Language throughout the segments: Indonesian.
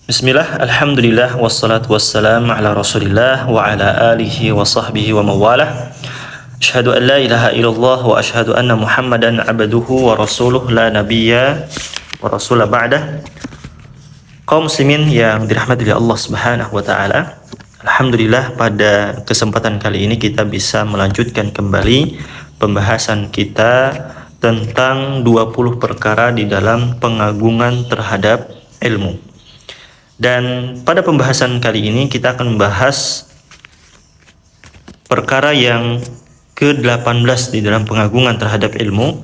Bismillah, alhamdulillah, wassalatu wassalam ala rasulillah wa ala alihi wa sahbihi wa mawalah. Asyhadu an la ilaha illallah wa asyhadu anna muhammadan abduhu wa rasuluh la nabiyya wa rasulah ba'dah. Kaum muslimin yang dirahmati oleh Allah subhanahu wa ta'ala, alhamdulillah pada kesempatan kali ini kita bisa melanjutkan kembali pembahasan kita tentang 20 perkara di dalam pengagungan terhadap ilmu. Dan pada pembahasan kali ini kita akan membahas perkara yang ke-18 di dalam pengagungan terhadap ilmu.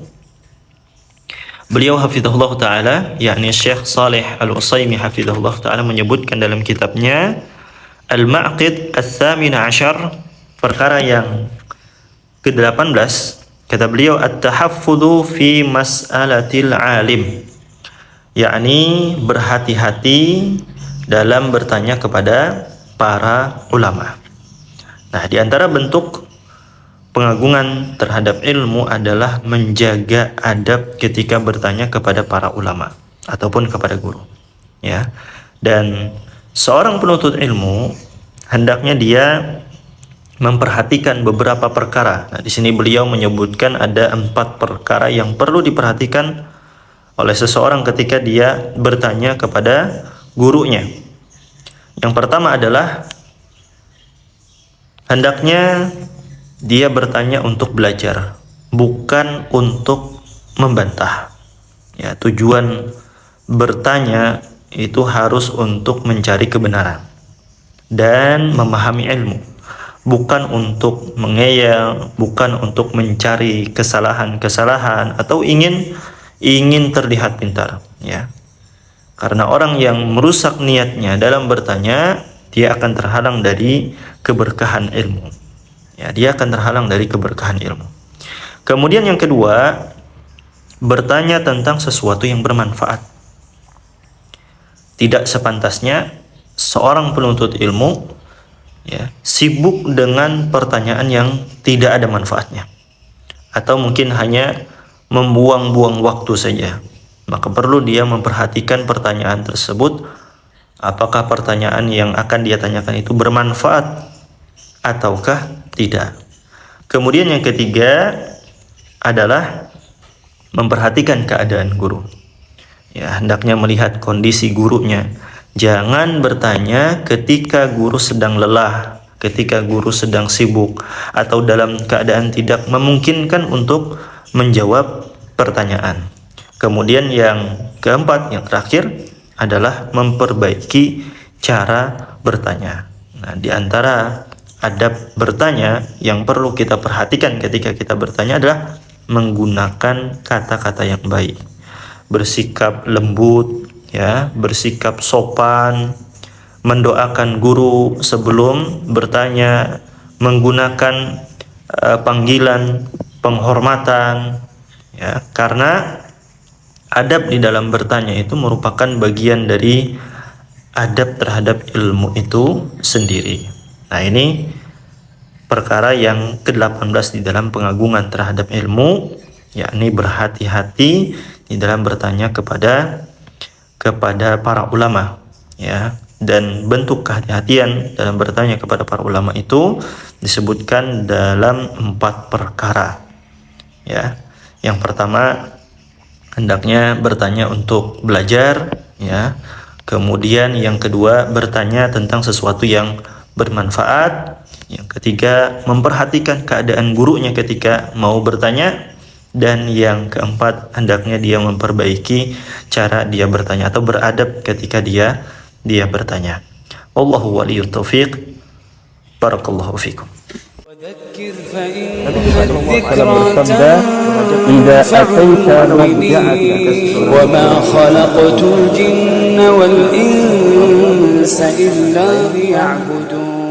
Beliau hafizahullah ta'ala, yakni Syekh Saleh Al-Utsaimin hafizahullah ta'ala menyebutkan dalam kitabnya Al-Ma'qid Ats-Tsamin Asyar, perkara yang ke-18, kata beliau At-Tahaffudhu fi mas'alatil alim, yakni berhati-hati dalam bertanya kepada para ulama. Nah, di antara bentuk pengagungan terhadap ilmu adalah menjaga adab ketika bertanya kepada para ulama ataupun kepada guru, ya. Dan seorang penuntut ilmu hendaknya dia memperhatikan beberapa perkara. Nah, di sini beliau menyebutkan ada 4 perkara yang perlu diperhatikan oleh seseorang ketika dia bertanya kepada gurunya. Yang pertama adalah hendaknya dia bertanya untuk belajar, bukan untuk membantah. Ya, tujuan bertanya itu harus untuk mencari kebenaran dan memahami ilmu, bukan untuk mengeyel, bukan untuk mencari kesalahan-kesalahan atau ingin terlihat pintar, ya. Karena orang yang merusak niatnya dalam bertanya, dia akan terhalang dari keberkahan ilmu. Ya, dia akan terhalang dari keberkahan ilmu. Kemudian yang kedua, bertanya tentang sesuatu yang bermanfaat. Tidak sepantasnya seorang penuntut ilmu, ya, sibuk dengan pertanyaan yang tidak ada manfaatnya, atau mungkin hanya membuang-buang waktu saja. Maka perlu dia memperhatikan pertanyaan tersebut, apakah pertanyaan yang akan dia tanyakan itu bermanfaat ataukah tidak. Kemudian yang ketiga adalah memperhatikan keadaan guru. Ya, hendaknya melihat kondisi gurunya. Jangan bertanya ketika guru sedang lelah, ketika guru sedang sibuk, atau dalam keadaan tidak memungkinkan untuk menjawab pertanyaan. Kemudian yang keempat, yang terakhir adalah memperbaiki cara bertanya. Nah, di antara adab bertanya yang perlu kita perhatikan ketika kita bertanya adalah menggunakan kata-kata yang baik, bersikap lembut, ya, bersikap sopan, mendoakan guru sebelum bertanya, menggunakan panggilan penghormatan, ya, karena adab di dalam bertanya itu merupakan bagian dari adab terhadap ilmu itu sendiri. Nah, ini perkara yang ke-18 di dalam pengagungan terhadap ilmu, yakni berhati-hati di dalam bertanya kepada para ulama, ya. Dan bentuk kehati-hatian dalam bertanya kepada para ulama itu disebutkan dalam 4 perkara. Ya. Yang pertama, hendaknya bertanya untuk belajar, ya. Kemudian yang kedua, bertanya tentang sesuatu yang bermanfaat. Yang ketiga, memperhatikan keadaan gurunya ketika mau bertanya. Dan yang keempat, hendaknya dia memperbaiki cara dia bertanya atau beradab ketika dia bertanya. Wallahu waliyut taufiq. Barakallahu fikum. Nabi SAW bersabda, "Idza ataita mabda'aka wa ma khalaqtul jinna wal insa illa liya'budun."